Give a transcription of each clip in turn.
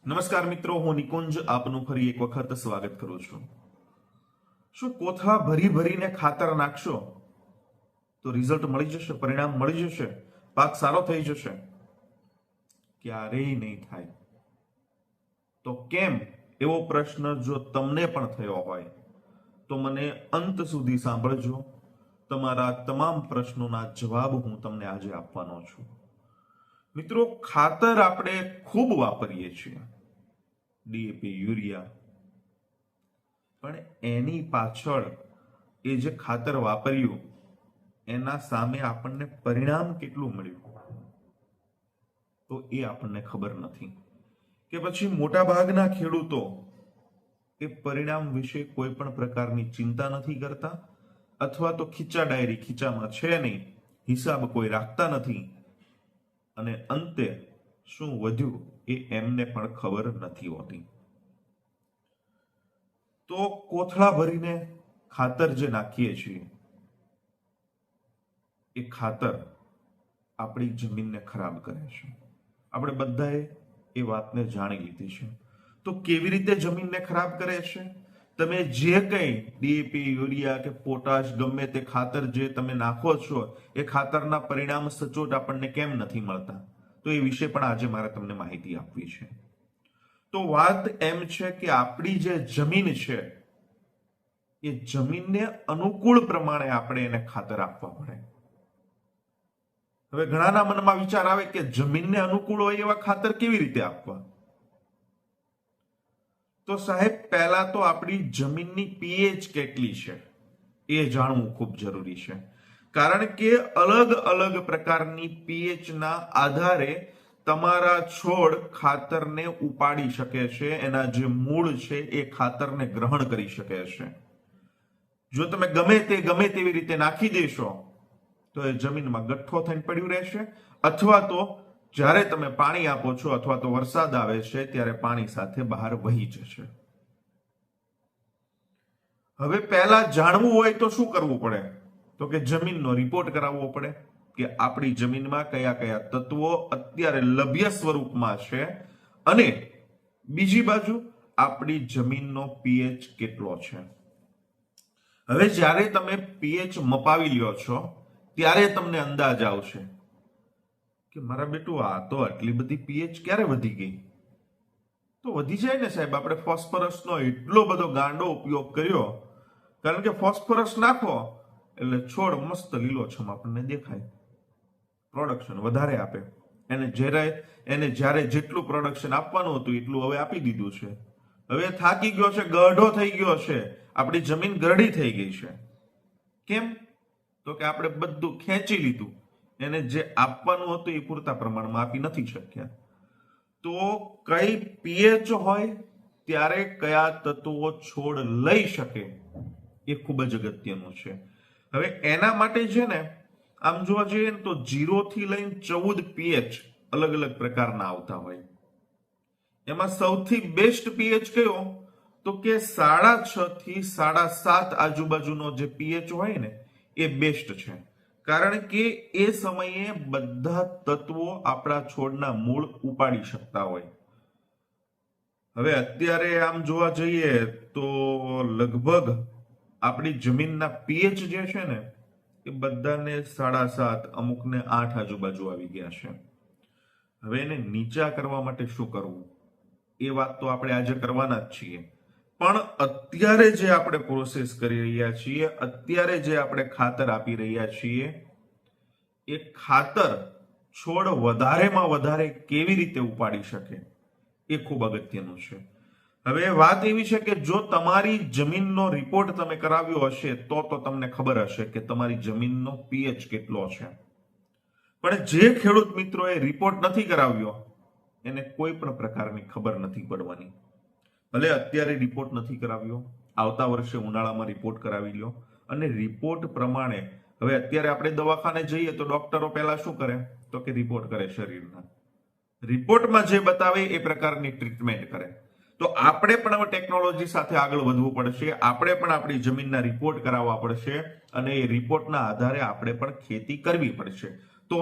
નમસ્કાર મિત્રો, હું નિકુંજ આપનું ફરી એક વખત સ્વાગત કરું છું. શું કોથળા ભરી ભરીને ખાતર નાખશો તો રિઝલ્ટ મળી જશે, પરિણામ મળી જશે, પાક સારો થઈ જશે? ક્યારેય નહીં થાય. તો કેમ? એવો પ્રશ્ન જો તમને પણ થયો હોય તો મને અંત સુધી સાંભળજો. તમારા તમામ પ્રશ્નોના જવાબ હું તમને આજે આપવાનો છું. મિત્રો, ખાતર આપણે ખૂબ વાપરીએ છીએ, ડીએપી, યુરિયા, પણ એની પાછળ એ જે ખાતર વાપર્યું એના સામે આપણને પરિણામ કેટલું મળ્યું તો એ આપણને ખબર નથી. કે પછી મોટા ભાગના ખેડૂતો એ પરિણામ વિશે કોઈ પણ પ્રકારની ચિંતા નથી કરતા, અથવા તો ખીચા ડાયરી ખીચામાં છે નહીં, હિસાબ કોઈ રાખતા નથી, અને અંતે શું વધ્યું એ એમને પણ ખબર નથી હોતી. તો કોથળા ભરીને ખાતર જે નાખીએ છીએ એ ખાતર આપણી જમીનને ખરાબ કરે છે. આપણે બધાએ એ વાતને જાણી લીધી છે. તો કેવી રીતે જમીનને ખરાબ કરે છે? તમે જે કંઈ ડીએપી, યુરિયા કે પોટાશ, ગમે તે ખાતર જે તમે નાખો છો એ ખાતરના પરિણામ સચોટ આપણને કેમ નથી મળતા, તો એ વિશે પણ આજે મારે તમને માહિતી આપવી છે. તો વાત એમ છે કે આપણી જે જમીન છે એ જમીનને અનુકૂળ પ્રમાણે આપણે એને ખાતર આપવા પડે. હવે ઘણાના મનમાં વિચાર આવે કે જમીનને અનુકૂળ હોય એવા ખાતર કેવી રીતે આપવા? તો સાહેબ, પહેલા તો આપણી જમીનની પીએચ કેટલી છે એ જાણવું ખૂબ જરૂરી છે. કારણ કે અલગ અલગ પ્રકારની પીએચ ના આધારે તમારા છોડ ખાતરને ઉપાડી શકે છે, એના જે મૂળ છે એ ખાતરને ગ્રહણ કરી શકે છે. જો તમે ગમે તેવી રીતે નાખી દેશો તો એ જમીનમાં ગઠ્ઠો થઈને પડ્યું રહેશે, અથવા તો જ્યારે તમે પાણી આપો છો અથવા તો વરસાદ આવે છે ત્યારે પાણી સાથે બહાર વહી જશે. હવે પહેલા જાણવું હોય તો શું કરવું પડે? તો કે જમીનનો રિપોર્ટ કરાવવો પડે કે આપણી જમીનમાં કયા કયા તત્વો અત્યારે લભ્ય સ્વરૂપમાં છે, અને બીજી બાજુ આપણી જમીનનો પીએચ કેટલો છે. હવે જ્યારે તમે પીએચ મપાવી લ્યો છો ત્યારે તમને અંદાજ આવશે કે મારા બેટું, આ તો આટલી બધી પીએચ ક્યારે વધી ગઈ? તો વધી જાય ને સાહેબ, આપણે ફોસ્ફરસનો એટલો બધો ગાંડો ઉપયોગ કર્યો. કારણ કે ફોસ્ફરસ નાખો એટલે છોડ મસ્ત લીલોછમ આપણને દેખાય, પ્રોડક્શન વધારે આપે. એને જ્યારે જેટલું પ્રોડક્શન આપવાનું હતું એટલું હવે આપી દીધું છે. હવે થાકી ગયો છે, ગઢો થઈ ગયો છે, આપણી જમીન ગરડી થઈ ગઈ છે. કેમ? તો કે આપણે બધું ખેંચી લીધું, એને જે આપવાનું હતું એ પૂરતા પ્રમાણમાં આપી નથી શક્યા. તો કઈ પીએચ હોય ત્યારે કયા તત્વો છોડ લઈ શકે એ ખૂબ જ અગત્યનું છે. હવે એના માટે છે ને, આમ જોવા જઈએ ને તો 0 થી લઈને 14 પીએચ અલગ અલગ પ્રકારના આવતા હોય. એમાં સૌથી બેસ્ટ પીએચ કયો? તો કે 6.5 થી 7.5 આજુબાજુનો જે પીએચ હોય ને એ બેસ્ટ છે. કારણ કે એ સમયે બધા તત્વો આપણા છોડના મૂળ ઉપાડી શકતા હોય. હવે અત્યારે આમ જોવા જઈએ તો લગભગ આપણી જમીનના પીએચ જે છે ને એ બધાને 7.5, અમુકને 8 આજુબાજુ આવી ગયા છે. હવે એને નીચા કરવા માટે શું કરવું એ વાત તો આપણે આજે કરવાના જ છીએ. પણ અત્યારે જે આપણે પ્રોસેસ કરી રહ્યા છીએ, અત્યારે જે આપણે ખાતર આપી રહ્યા છીએ, એ ખાતર છોડ વધારેમાં વધારે કેવી રીતે ઉપાડી શકે એ ખૂબ અગત્યનું છે. હવે વાત એવી છે કે જો તમારી જમીનનો રિપોર્ટ તમે કરાવ્યો હશે તો તમને ખબર હશે કે તમારી જમીનનો પીએચ કેટલો છે. પણ જે ખેડૂત મિત્રોએ રિપોર્ટ નથી કરાવ્યો એને કોઈ પણ પ્રકારની ખબર નથી પડવાની. ભલે અત્યારે રિપોર્ટ નથી કરાવ્યો, આવતા વર્ષે ઉનાળામાં રિપોર્ટ કરાવી લો, અને રિપોર્ટ પ્રમાણે હવે અત્યારે આપણે દવાખાને જઈએ તો ડોક્ટરો પહેલા શું કરે? તો કે રિપોર્ટ કરે શરીરના. રિપોર્ટમાં જે બતાવે એ પ્રકારની ટ્રીટમેન્ટ કરે. તો આપણે પણ હવે ટેકનોલોજી સાથે આગળ વધવું પડશે. આપણે પણ આપણી જમીનના રિપોર્ટ કરાવવા પડશે, અને એ રિપોર્ટના આધારે આપણે પણ ખેતી કરવી પડશે. તો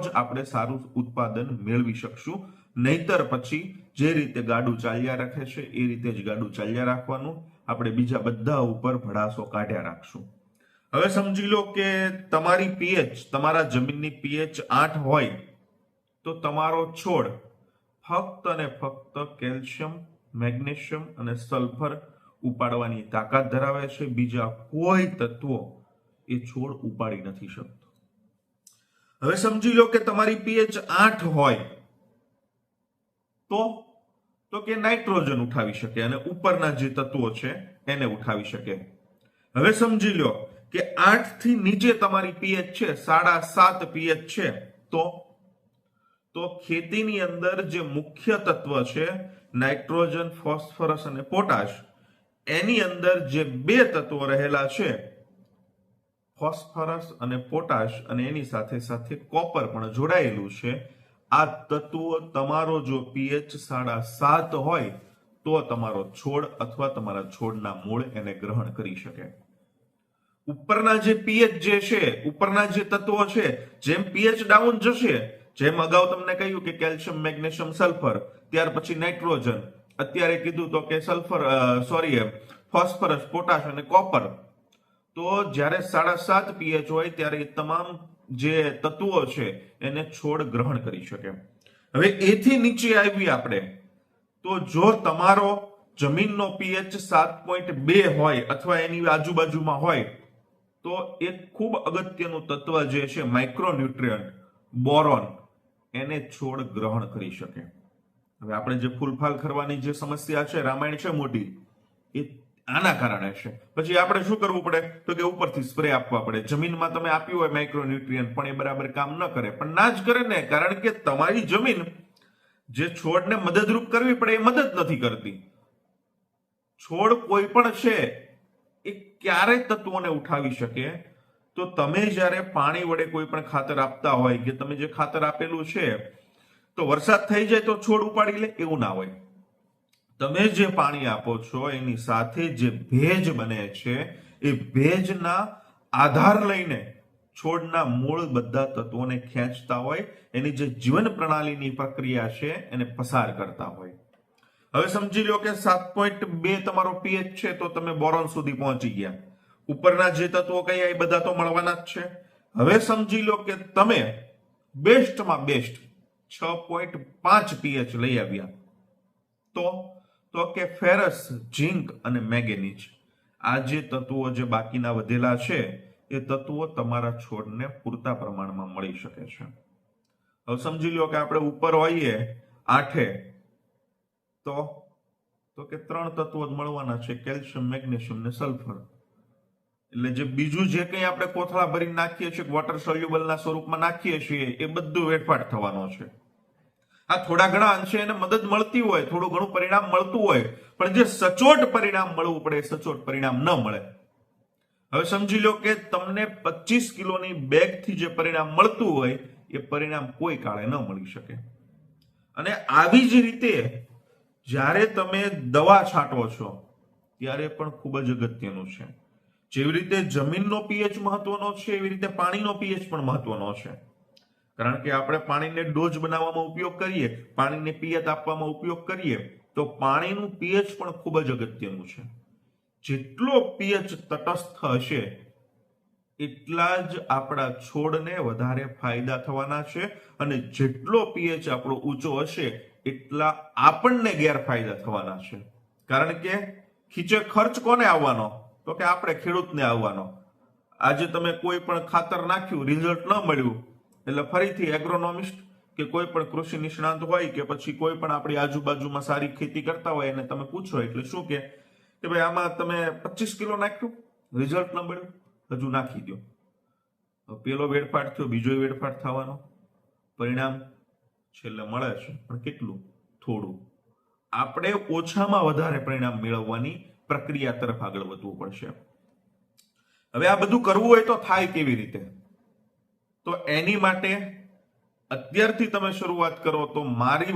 જ આપણે સારું ઉત્પાદન મેળવી શકશું. નહીતર પછી જે રીતે ગાડું ચાલ્યા રાખે છે એ રીતે જ ગાડું ચાલ્યા રાખવાનું. આપણે બીજા બધા ઉપર ભડાસો કાઢ્યા રાખશું. હવે સમજી લો કે તમારી પીએચ, તમારા જમીનની પીએચ 8 હોય તો તમારો છોડ ફક્ત અને ફક્ત કેલ્શિયમ, મેગ્નેશિયમ અને સલ્ફર ઉપાડવાની તાકાત ધરાવે છે. બીજા કોઈ તત્વો એ છોડ ઉપાડી નથી શકતો. હવે સમજી લો કે તમારી પીએચ 8 હોય તો કે નાઇટ્રોજન ઉઠાવી શકે અને ઉપરના જે તત્વો છે એને ઉઠાવી શકે. હવે સમજી લો કે 8 થી નીચે તમારી પીએચ છે, 7.5 પીએચ છે, તો ખેતીની અંદર જે મુખ્ય તત્વ છે નાઇટ્રોજન, ફોસ્ફરસ અને પોટાશ, એની અંદર જે બે તત્વો રહેલા છે ફોસ્ફરસ અને પોટાશ, અને એની સાથે સાથે કોપર પણ જોડાયેલું છે. આ તત્વો તમારો જો પીએચ 7.5 હોય તો તમારો છોડ અથવા તમારા છોડના મૂળ એને ગ્રહણ કરી શકે. ઉપરના જે પીએચ જે છે, ઉપરના જે તત્વો છે, જેમ પીએચ ડાઉન જશે, જેમ અગાઉ તમને કહ્યું કે કેલ્શિયમ, મેગ્નેશિયમ, સલ્ફર, ત્યાર પછી નાઇટ્રોજન, અત્યારે કીધું તો કે ફોસ્ફરસ, પોટાશ અને કોપર, તો જ્યારે 7.5 પીએચ હોય ત્યારે તમામ જે તત્વો છે એને છોડ ગ્રહણ કરી શકે. હવે એથી નીચે આવી આપણે તો જો તમારો જમીનનો પીએચ 7.2 હોય અથવા એની આજુબાજુમાં હોય તો એક ખૂબ અગત્યનું તત્વ જે છે માઇક્રોન્યુટ્રિયન્ટ, બોરોન, એને છોડ ગ્રહણ કરી શકે. હવે આપણે જે ફૂલફાલ કરવાની જે સમસ્યા છે, રામાયણ છે મોટી, એ આના કારણે છે. પછી આપણે શું કરવું પડે તો કે ઉપરથી સ્પ્રે આપવા પડે. જમીનમાં તમે આપ્યું હોય માઇક્રોન્યુટ્રિયન્ટ પણ એ બરાબર કામ ન કરે, પણ ના જ કરે ને, કારણ કે તમારી જમીન જે છોડને મદદરૂપ કરવી પડે એ મદદ નથી કરતી. છોડ કોઈ પણ છે એ ક્યારે તત્વોને ઉઠાવી શકે તો તમે જ્યારે પાણી વડે કોઈ પણ ખાતર આપતા હોય કે તમે જે ખાતર આપેલું છે તો વરસાદ થઈ જાય તો છોડ ઉપાડી લે, એવું ના હોય. તમે જે પાણી આપો છો એની સાથે જે ભેજ બને છે એ ભેજના આધાર લઈને છોડના મૂળ બધા તત્વોને ખેંચતા હોય, એની જે જીવન પ્રણાલીની પ્રક્રિયા છે એને પસાર કરતા હોય. હવે સમજી લો કે 7.2 તમારો પીએચ છે તો તમે બોરોન સુધી પહોંચી ગયા. ઉપરના જે તત્વો કયા એ બધા તો મળવાના જ છે. હવે સમજી લો કે તમે બેસ્ટમાં બેસ્ટ 6.5 પીએચ લઈ આવ્યા તો કે ફેરસ, ઝિંક અને મેંગેનીઝ, આ જે તત્વો જે બાકીના વધેલા છે એ તત્વો તમારા છોડને પૂરતા પ્રમાણમાં મળી શકે છે. હવે સમજી લો કે આપણે ઉપર હોઈએ 8 તો કે 3 તત્વો જ મળવાના છે, કેલ્શિયમ, મેગ્નેશિયમ ને સલ્ફર. એટલે જે બીજું જે કંઈ આપણે કોથળા ભરીને નાખીએ છીએ, વોટર સોલ્યુબલના સ્વરૂપમાં નાખીએ છીએ, એ બધું વેડફાટ થવાનો છે. આ થોડા ઘણા અંશે એને મદદ મળતી હોય, થોડું ઘણું પરિણામ મળતું હોય, પણ જે સચોટ પરિણામ મળવું પડે સચોટ પરિણામ ન મળે. હવે સમજી લો કે તમને 25 કિલોની બેગથી જે પરિણામ મળતું હોય એ પરિણામ કોઈ કાળે ન મળી શકે. અને આવી જ રીતે જ્યારે તમે દવા છાંટો છો ત્યારે પણ ખૂબ જ અગત્યનું છે. જેવી રીતે જમીનનો પીએચ મહત્વનો છે એવી રીતે પાણીનો પીએચ પણ મહત્વનો છે. કારણ કે આપણે પાણીને ડોઝ બનાવવામાં ઉપયોગ કરીએ, પાણીને પિયત આપવામાં ઉપયોગ કરીએ તો પાણીનું પીએચ પણ ખૂબ જ અગત્યનું છે. જેટલો પીએચ તટસ્થ હશે એટલા જ આપણા છોડને વધારે ફાયદા થવાના છે, અને જેટલો પીએચ આપણો ઊંચો હશે એટલા આપણને ગેરફાયદા થવાના છે. કારણ કે ખીચે ખર્ચ કોને આવવાનો તો કે આપણે ખેડૂતને આવવાનો. આજે તમે કોઈ પણ ખાતર નાખ્યું, રિઝલ્ટ ન મળ્યું એટલે ફરીથી એગ્રોનોમિસ્ટ કે કોઈ પણ કૃષિ નિષ્ણાંત હોય કે પછી કોઈ પણ આપણી આજુબાજુમાં સારી ખેતી કરતા હોય એને તમે પૂછો એટલે શું કે ભાઈ આમાં તમે 25 કિલો નાખ્યું, રિઝલ્ટ ન મળ્યું, હજુ નાખી દો. પેલો વેડફાટ થયો, બીજો વેડફાટ થવાનો, પરિણામ છેલ્લે મળે છે પણ કેટલું? થોડું. આપણે ઓછામાં વધારે પરિણામ મેળવવાની પ્રક્રિયા તરફ આગળ વધવું પડશે. હવે આ બધું કરવું હોય તો થાય કેવી રીતે? તો એની માટે અત્યારથી તમે શરૂઆત કરો તો મારી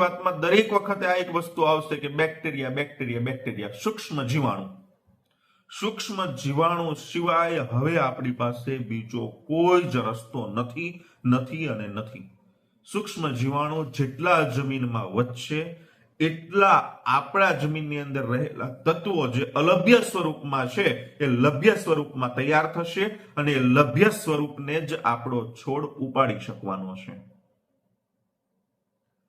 વાતમાં દરેક વખતે આ એક વસ્તુ આવશે કે બેક્ટેરિયા, સૂક્ષ્મ જીવાણુ સિવાય હવે આપણી પાસે બીજો કોઈ જ રસ્તો નથી. સૂક્ષ્મ જીવાણુ જેટલા જમીનમાં વધશે એટલા આપણા જમીનની અંદર રહેલા તત્વો જે અલભ્ય સ્વરૂપમાં છે એ લભ્ય સ્વરૂપમાં તૈયાર થશે અને એ લભ્ય સ્વરૂપને જ આપણો છોડ ઉપાડી શકવાનો છે.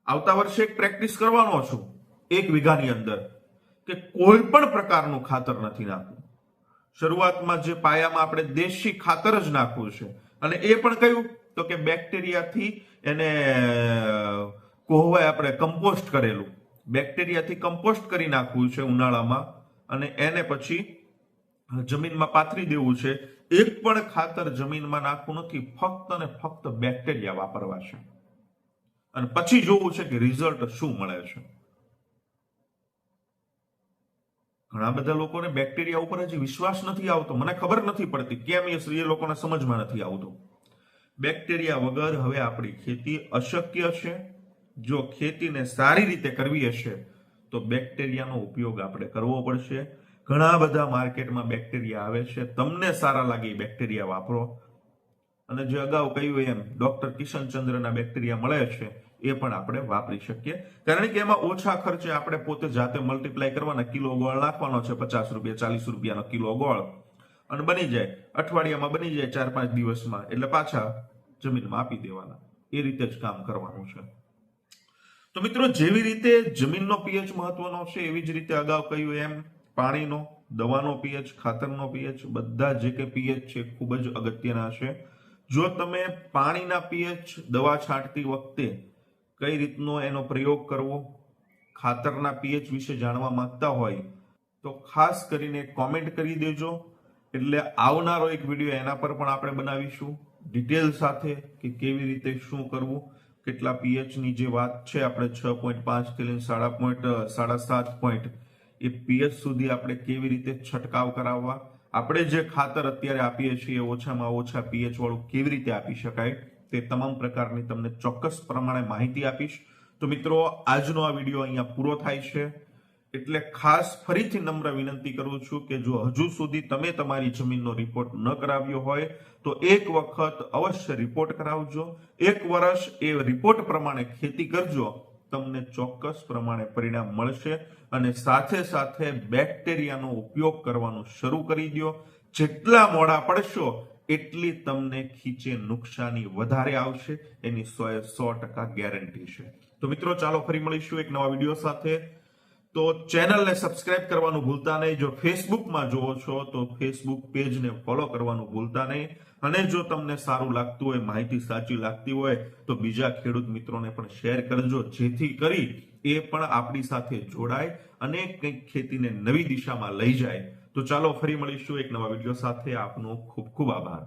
આવતા વર્ષે એક પ્રેક્ટિસ કરવાનો છું 1 વીઘાની અંદર કે કોઈ પણ પ્રકારનું ખાતર નથી નાખવું. શરૂઆતમાં જે પાયામાં આપણે દેશી ખાતર જ નાખવું છે અને એ પણ કયું તો કે બેક્ટેરિયાથી એને કોહવાય આપણે કમ્પોસ્ટ કરેલું બેક્ટેરિયાથી કમ્પોસ્ટ કરી નાખવું છે ઉનાળામાં અને એને પછી જમીનમાં પાથરી દેવું છે. એક પણ ખાતર જમીનમાં નાખવું નથી, ફક્ત અને ફક્ત બેક્ટેરિયા વાપરવા છે અને પછી જોવું છે કે રિઝલ્ટ શું મળે છે. ઘણા બધા લોકોને બેક્ટેરિયા ઉપર હજી વિશ્વાસ નથી આવતો. મને ખબર નથી પડતી કેમ એ લોકોને સમજમાં નથી આવતું. બેક્ટેરિયા વગર હવે આપણી ખેતી અશક્ય છે. જો ખેતીને સારી રીતે કરવી હશે તો બેક્ટેરિયાનો ઉપયોગ આપણે કરવો પડશે. ઘણા બધા માર્કેટમાં બેક્ટેરિયા આવે છે, તમને સારા લાગે એ બેક્ટેરિયા વાપરો. અને જે અગાઉ કહ્યું એમ ડોક્ટર કિશનચંદ્રના બેક્ટેરિયા મળે છે એ પણ આપણે વાપરી શકીએ, કારણ કે એમાં ઓછા ખર્ચે આપણે પોતે જાતે મલ્ટીપ્લાય કરવાના. કિલો ગોળ નાખવાનો છે, 50 રૂપિયા 40 રૂપિયાનો કિલો ગોળ, અને બની જાય અઠવાડિયામાં, બની જાય 4-5 દિવસમાં, એટલે પાછા જમીનમાં આપી દેવાના. એ રીતે જ કામ કરવાનું છે. તો મિત્રો, જેવી રીતે જમીનનો પીએચ મહત્વનો છે એવી જ રીતે અગાઉ કહ્યું એમ પાણીનો, દવાનો પીએચ, ખાતરનો પીએચ, બધા જે કે પીએચ છે ખૂબ જ અગત્યના છે. જો તમે પાણીના પીએચ દવા છાંટતી વખતે કઈ રીતનો એનો પ્રયોગ કરવો, ખાતરના પીએચ વિશે જાણવા માંગતા હોય તો ખાસ કરીને કોમેન્ટ કરી દેજો, એટલે આવનારો એક વિડીયો એના પર પણ આપણે બનાવીશું ડિટેલ સાથે કે કેવી રીતે શું કરવું. કેટલા પીએચની જે વાત છે આપણે 6.5 થી લઈને 7.5 પોઈન્ટ એ પીએચ સુધી આપણે કેવી રીતે છંટકાવ કરાવવા, આપણે જે ખાતર અત્યારે આપીએ છીએ ઓછામાં ઓછા પીએચ વાળું કેવી રીતે આપી શકાય, તે તમામ પ્રકારની તમને ચોક્કસ પ્રમાણે માહિતી આપીશ. તો મિત્રો, આજનો આ વિડીયો અહીંયા પૂરો થાય છે. એટલે ખાસ ફરીથી નમ્ર વિનંતી કરું છું કે જો હજુ સુધી તમે તમારી જમીનનો રિપોર્ટ ન કરાવ્યો હોય તો એક વખત અવશ્ય રિપોર્ટ કરાવજો. 1 વર્ષ એ રિપોર્ટ પ્રમાણે ખેતી કરજો, તમને ચોક્કસ પ્રમાણે પરિણામ મળશે. અને સાથે સાથે બેક્ટેરિયાનો ઉપયોગ કરવાનું શરૂ કરી દો. જેટલા મોડા પડશો એટલી તમને ખીચે નુકસાની વધારે આવશે, એની 100% ગેરંટી છે. તો મિત્રો, ચાલો ફરી મળીશું એક નવા વિડીયો સાથે. તો ચેનલને સબસ્ક્રાઇબ કરવાનું ભૂલતા નહીં. જો ફેસબુકમાં જોવો છો તો ફેસબુક પેજને ફોલો કરવાનું ભૂલતા નહીં. અને જો તમને સારું લાગતું હોય, માહિતી સાચી લાગતી હોય તો બીજા ખેડૂત મિત્રોને પણ શેર કરજો, જેથી કરી એ પણ આપણી સાથે જોડાય અને કંઈક ખેતીને નવી દિશામાં લઈ જાય. તો ચાલો ફરી મળીશું એક નવા વિડીયો સાથે. આપનો ખૂબ ખૂબ આભાર.